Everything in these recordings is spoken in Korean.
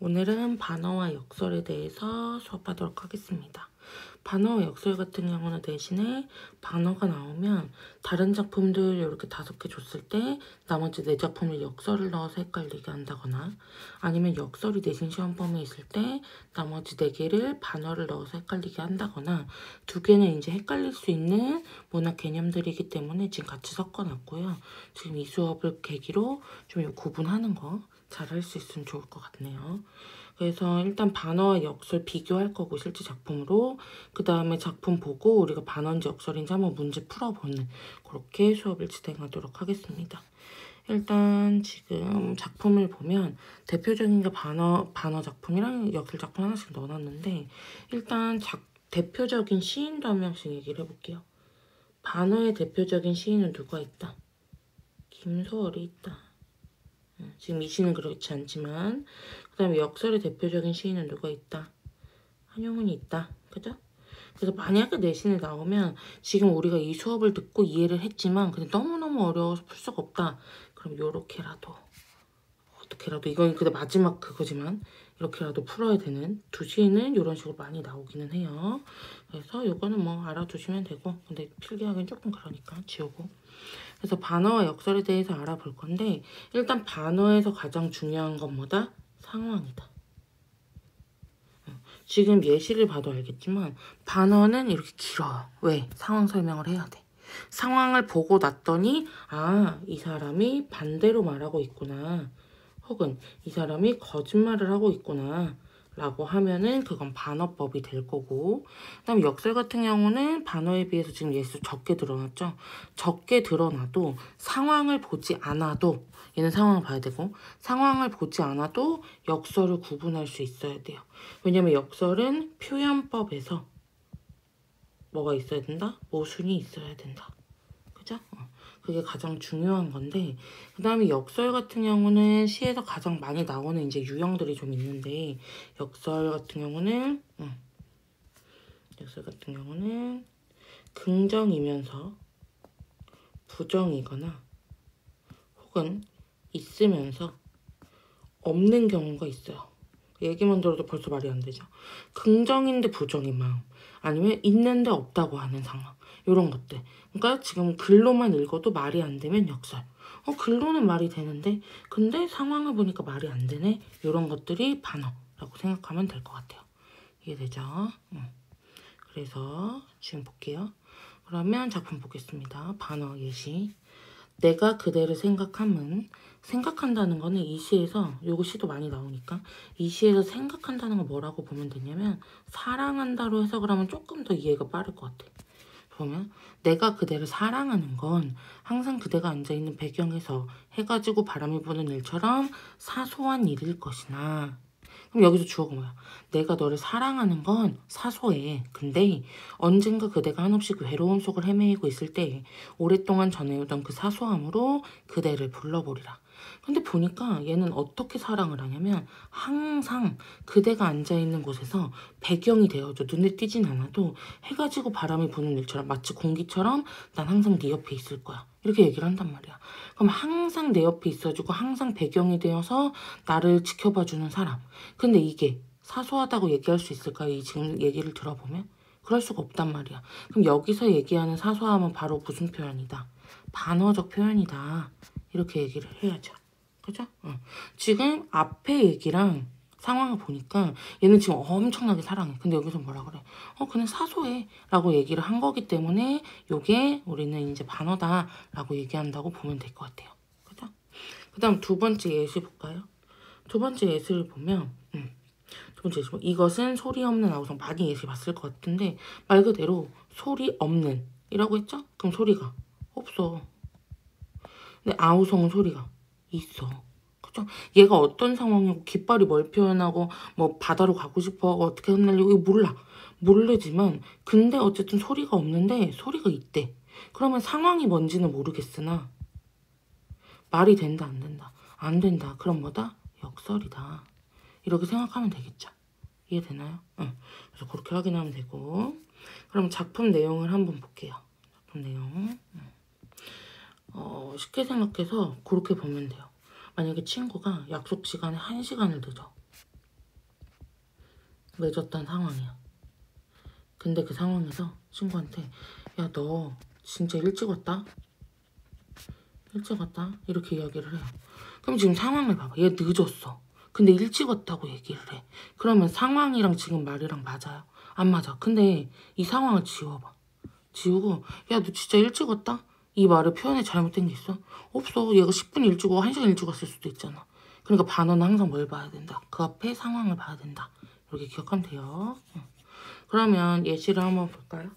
오늘은 반어와 역설에 대해서 수업하도록 하겠습니다. 반어와 역설 같은 경우는 대신에 반어가 나오면 다른 작품들 이렇게 5개 줬을 때 나머지 4작품을 역설을 넣어서 헷갈리게 한다거나, 아니면 역설이 대신 시험 범위에 있을 때 나머지 4개를 반어를 넣어서 헷갈리게 한다거나, 2개는 이제 헷갈릴 수 있는 문학 개념들이기 때문에 지금 같이 섞어놨고요. 지금 이 수업을 계기로 좀 구분하는 거 잘 할 수 있으면 좋을 것 같네요. 그래서 일단 반어와 역설 비교할 거고, 실제 작품으로. 그 다음에 작품 보고 우리가 반어인지 역설인지 한번 문제 풀어보는, 그렇게 수업을 진행하도록 하겠습니다. 일단 지금 작품을 보면 대표적인 게 반어 작품이랑 역설 작품 하나씩 넣어놨는데, 일단 대표적인 시인도 한 명씩 얘기를 해볼게요. 반어의 대표적인 시인은 누가 있다? 김소월이 있다. 지금 이 시는 그렇지 않지만, 그 다음에 역설의 대표적인 시인은 누가 있다? 한용운이 있다. 그죠? 그래서 만약에 내신에 나오면 지금 우리가 이 수업을 듣고 이해를 했지만 근데 너무너무 어려워서 풀 수가 없다. 그럼 요렇게라도, 어떻게라도, 이건 근데 마지막 그거지만 이렇게라도 풀어야 되는 두 시는 이런 식으로 많이 나오기는 해요. 그래서 요거는 뭐 알아두시면 되고, 근데 필기하기는 조금 그러니까 지우고. 그래서 반어와 역설에 대해서 알아볼 건데, 일단 반어에서 가장 중요한 건 뭐다? 상황이다. 지금 예시를 봐도 알겠지만 반어는 이렇게 길어요. 왜? 상황 설명을 해야 돼. 상황을 보고 났더니 이 사람이 반대로 말하고 있구나, 혹은 이 사람이 거짓말을 하고 있구나 라고 하면은 그건 반어법이 될 거고, 그 다음에 역설 같은 경우는 반어에 비해서 지금 예수 적게 드러났죠. 적게 드러나도 상황을 보지 않아도, 얘는 상황을 봐야 되고, 상황을 보지 않아도 역설을 구분할 수 있어야 돼요. 왜냐면 역설은 표현법에서 뭐가 있어야 된다? 모순이 있어야 된다. 그죠? 그게 가장 중요한 건데, 그 다음에 역설 같은 경우는 시에서 가장 많이 나오는 이제 유형들이 좀 있는데, 역설 같은 경우는 긍정이면서 부정이거나, 혹은 있으면서 없는 경우가 있어요. 얘기만 들어도 벌써 말이 안 되죠. 긍정인데 부정인 마음, 아니면 있는데 없다고 하는 상황, 이런 것들. 그러니까 지금 글로만 읽어도 말이 안 되면 역설. 글로는 말이 되는데 근데 상황을 보니까 말이 안 되네, 이런 것들이 반어라고 생각하면 될 것 같아요. 이해되죠? 그래서 지금 볼게요. 그러면 작품 보겠습니다. 반어 예시. 내가 그대를 생각함은, 생각한다는 거는 이 시에서, 요거 시도 많이 나오니까 이 시에서 생각한다는 건 뭐라고 보면 되냐면 사랑한다로 해석을 하면 조금 더 이해가 빠를 것 같아. 보면 내가 그대를 사랑하는 건 항상 그대가 앉아있는 배경에서 해가 지고 바람이 부는 일처럼 사소한 일일 것이나, 그럼 여기서 주어가 뭐야? 내가 너를 사랑하는 건 사소해. 근데 언젠가 그대가 한없이 그 외로움 속을 헤매이고 있을 때 오랫동안 전해오던 그 사소함으로 그대를 불러보리라. 근데 보니까 얘는 어떻게 사랑을 하냐면 항상 그대가 앉아있는 곳에서 배경이 되어줘. 눈에 띄진 않아도 해가 지고 바람이 부는 일처럼, 마치 공기처럼 난 항상 네 옆에 있을 거야, 이렇게 얘기를 한단 말이야. 그럼 항상 내 옆에 있어주고 항상 배경이 되어서 나를 지켜봐주는 사람. 근데 이게 사소하다고 얘기할 수 있을까요? 이 지금 얘기를 들어보면 그럴 수가 없단 말이야. 그럼 여기서 얘기하는 사소함은 바로 무슨 표현이다? 반어적 표현이다, 이렇게 얘기를 해야죠. 그죠? 지금 앞에 얘기랑 상황을 보니까 얘는 지금 엄청나게 사랑해. 근데 여기서 뭐라 그래? 그냥 사소해 라고 얘기를 한 거기 때문에 요게 우리는 이제 반어다 라고 얘기한다고 보면 될 것 같아요. 그죠? 그 다음 두 번째 예시 볼까요? 두 번째 예시를 보면 두 번째 예시, 이것은 소리 없는 아우성. 많이 예시 봤을 것 같은데 말 그대로 소리 없는 이라고 했죠? 그럼 소리가 없어. 근데 아우성은 소리가 있어. 그죠? 얘가 어떤 상황이고 깃발이 뭘 표현하고 뭐 바다로 가고 싶어하고 어떻게 흩날리고 이거 몰라. 모르지만 근데 어쨌든 소리가 없는데 소리가 있대. 그러면 상황이 뭔지는 모르겠으나 말이 된다 안 된다? 안 된다. 그럼 뭐다? 역설이다. 이렇게 생각하면 되겠죠. 이해되나요? 응. 그래서 그렇게 확인하면 되고, 그럼 작품 내용을 한번 볼게요. 작품 내용. 쉽게 생각해서 그렇게 보면 돼요. 만약에 친구가 약속 시간에 1시간을 늦어. 맺었던 상황이야. 근데 그 상황에서 친구한테 야, 너 진짜 일찍 왔다? 일찍 왔다? 이렇게 이야기를 해요. 그럼 지금 상황을 봐봐. 얘 늦었어. 근데 일찍 왔다고 얘기를 해. 그러면 상황이랑 지금 말이랑 맞아요? 안 맞아. 근데 이 상황을 지워봐. 지우고 야, 너 진짜 일찍 왔다? 이 말을 표현에 잘못된 게 있어? 없어. 얘가 10분 일찍 오고 1시간 일찍 왔을 수도 있잖아. 그러니까 반어는 항상 뭘 봐야 된다? 그 앞에 상황을 봐야 된다. 이렇게 기억하면 돼요. 그러면 예시를 한번 볼까요?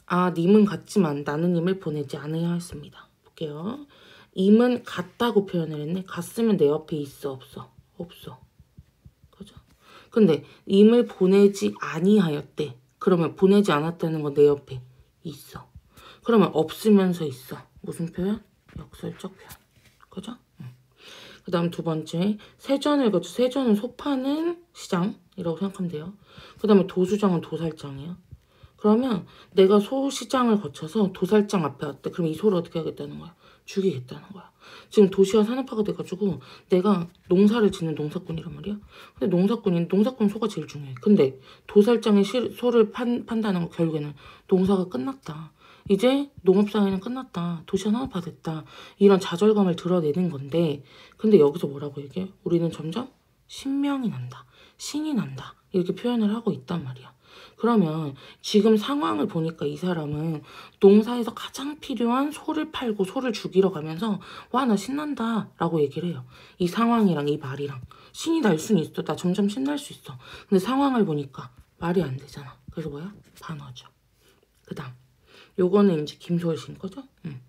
아, 님은 같지만 나는 님을 보내지 않아야 했습니다. 볼게요. 임은 같다고 표현을 했네. 같으면 내 옆에 있어, 없어? 없어. 그죠? 근데 임을 보내지 아니하였대. 그러면 보내지 않았다는 건 내 옆에 있어. 그러면 없으면서 있어. 무슨 표현? 역설적 표현. 그죠? 그 다음 두 번째, 세전을 거쳐. 세전은 소 파는 시장이라고 생각하면 돼요. 그 다음에 도수장은 도살장이에요. 그러면 내가 소시장을 거쳐서 도살장 앞에 왔대. 그럼 이 소를 어떻게 하겠다는 거야? 죽이겠다는 거야. 지금 도시화 산업화가 돼가지고 내가 농사를 짓는 농사꾼이란 말이야. 근데 농사꾼 소가 제일 중요해. 근데 도살장에 소를 판다는 거 결국에는 농사가 끝났다. 이제 농업사회는 끝났다. 도시화 산업화 됐다. 이런 좌절감을 드러내는 건데 근데 여기서 뭐라고 얘기해? 우리는 점점 신명이 난다. 신이 난다. 이렇게 표현을 하고 있단 말이야. 그러면 지금 상황을 보니까 이 사람은 농사에서 가장 필요한 소를 팔고 소를 죽이러 가면서 와, 나 신난다 라고 얘기를 해요. 이 상황이랑 이 말이랑 신이 날 수는 있어. 나 점점 신날 수 있어. 근데 상황을 보니까 말이 안 되잖아. 그래서 뭐야? 반어죠. 그 다음 요거는 이제 김소월 씨인 거죠?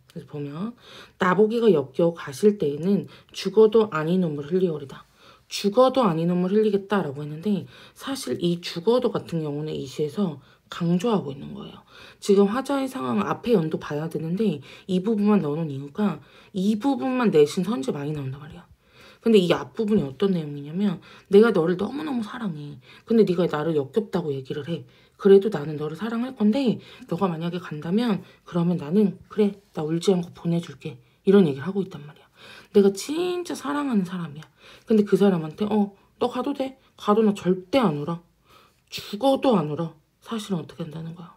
그래서 보면 나보기가 역겨워 가실 때에는 죽어도 아니 눈물 흘리오리다. 죽어도 아니 눈물 흘리겠다라고 했는데 사실 이 죽어도 같은 경우는 이 시에서 강조하고 있는 거예요. 지금 화자의 상황 앞에 연도 봐야 되는데 이 부분만 넣어놓은 이유가 이 부분만 내신 선지 많이 나온단 말이야. 근데 이 앞부분이 어떤 내용이냐면 내가 너를 너무너무 사랑해. 근데 네가 나를 역겹다고 얘기를 해. 그래도 나는 너를 사랑할 건데 너가 만약에 간다면 그러면 나는 그래, 나 울지 않고 보내줄게. 이런 얘기를 하고 있단 말이야. 내가 진짜 사랑하는 사람이야. 근데 그 사람한테 너 가도 돼. 가도 나 절대 안 울어. 죽어도 안 울어. 사실은 어떻게 한다는 거야.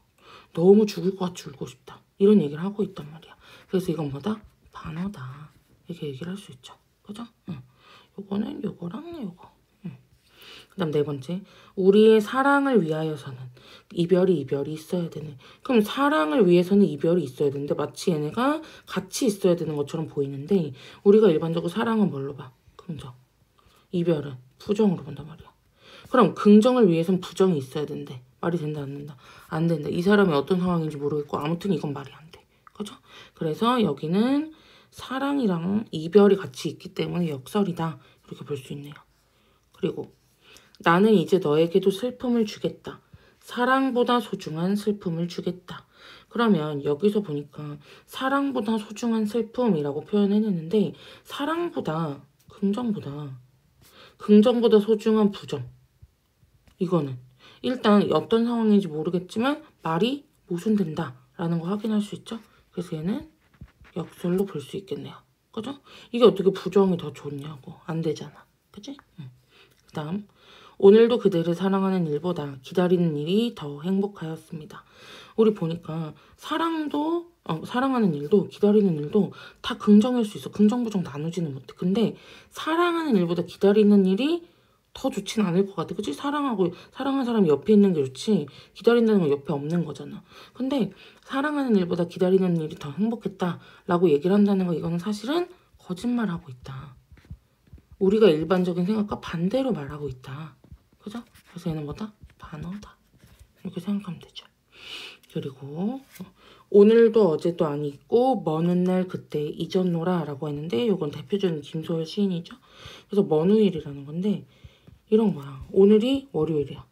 너무 죽을 것 같이 울고 싶다. 이런 얘기를 하고 있단 말이야. 그래서 이건 뭐다? 반어다. 이렇게 얘기를 할 수 있죠. 그죠? 요거는 요거랑 요거. 그 다음 네 번째. 우리의 사랑을 위하여서는 이별이 있어야 되네. 그럼 사랑을 위해서는 이별이 있어야 되는데 마치 얘네가 같이 있어야 되는 것처럼 보이는데 우리가 일반적으로 사랑은 뭘로 봐? 긍정. 이별은 부정으로 본단 말이야. 그럼 긍정을 위해서는 부정이 있어야 된대. 말이 된다 안 된다? 안 된다. 이 사람이 어떤 상황인지 모르겠고 아무튼 이건 말이 안 돼. 그죠? 그래서 여기는 사랑이랑 이별이 같이 있기 때문에 역설이다. 이렇게 볼 수 있네요. 그리고 나는 이제 너에게도 슬픔을 주겠다. 사랑보다 소중한 슬픔을 주겠다. 그러면 여기서 보니까 사랑보다 소중한 슬픔이라고 표현해냈는데 사랑보다 긍정보다 소중한 부정. 이거는 일단 어떤 상황인지 모르겠지만 말이 모순된다라는 거 확인할 수 있죠. 그래서 얘는 역설로 볼 수 있겠네요. 그죠? 이게 어떻게 부정이 더 좋냐고. 안 되잖아. 그치? 그 다음 오늘도 그대를 사랑하는 일보다 기다리는 일이 더 행복하였습니다. 우리 보니까 사랑하는 일도 기다리는 일도 다 긍정일 수 있어. 긍정 부정 나누지는 못해. 근데 사랑하는 일보다 기다리는 일이 더 좋진 않을 것 같아. 그치? 사랑하는 사람이 옆에 있는 게 좋지 기다린다는 건 옆에 없는 거잖아. 근데 사랑하는 일보다 기다리는 일이 더 행복했다라고 얘기를 한다는 거 이거는 사실은 거짓말하고 있다. 우리가 일반적인 생각과 반대로 말하고 있다. 그죠? 그래서 얘는 뭐다? 반어다. 이렇게 생각하면 되죠. 그리고 오늘도 어제도 안 잊고 먼 훗날 그때 잊었노라 라고 했는데 이건 대표적인 김소월 시인이죠. 그래서 먼 후일이라는 건데 이런 거야. 오늘이 월요일이야.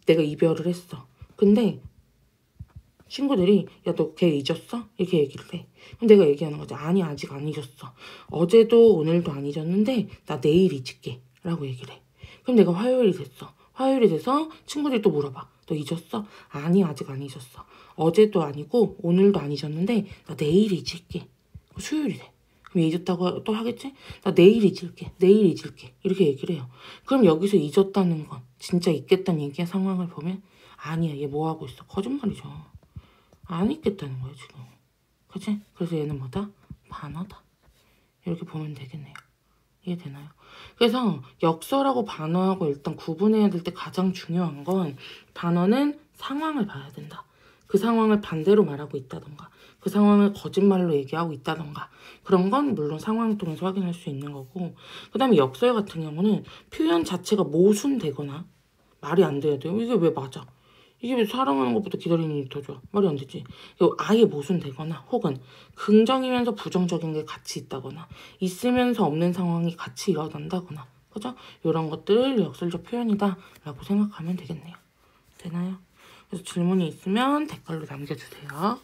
내가 이별을 했어. 근데 친구들이 야, 너 걔 잊었어? 이렇게 얘기를 해. 그럼 내가 얘기하는 거지. 아니, 아직 안 잊었어. 어제도 오늘도 안 잊었는데 나 내일 잊을게 라고 얘기를 해. 그럼 내가 화요일이 됐어. 화요일이 돼서 친구들이 또 물어봐. 너 잊었어? 아니, 아직 안 잊었어. 어제도 아니고 오늘도 안 잊었는데 나 내일 잊을게. 수요일이 돼. 그럼 잊었다고 또 하겠지? 나 내일 잊을게. 내일 잊을게. 이렇게 얘기를 해요. 그럼 여기서 잊었다는 건 진짜 있겠다는 얘기야. 상황을 보면 아니야. 얘 뭐 하고 있어? 거짓말이죠. 안 있겠다는 거야 지금. 그치? 그래서 얘는 뭐다? 반어다. 이렇게 보면 되겠네요. 이해되나요? 그래서 역설하고 반어하고 일단 구분해야 될 때 가장 중요한 건 반어는 상황을 봐야 된다. 그 상황을 반대로 말하고 있다던가 그 상황을 거짓말로 얘기하고 있다던가 그런 건 물론 상황을 통해서 확인할 수 있는 거고 그 다음에 역설 같은 경우는 표현 자체가 모순되거나 말이 안 돼야 돼요. 이게 왜 맞아? 이게 왜 사랑하는 것보다 기다리는 일이 더 좋아? 말이 안 되지. 아예 모순되거나 혹은 긍정이면서 부정적인 게 같이 있다거나 있으면서 없는 상황이 같이 일어난다거나 그죠? 이런 것들을 역설적 표현이다 라고 생각하면 되겠네요. 되나요? 그래서 질문이 있으면 댓글로 남겨주세요.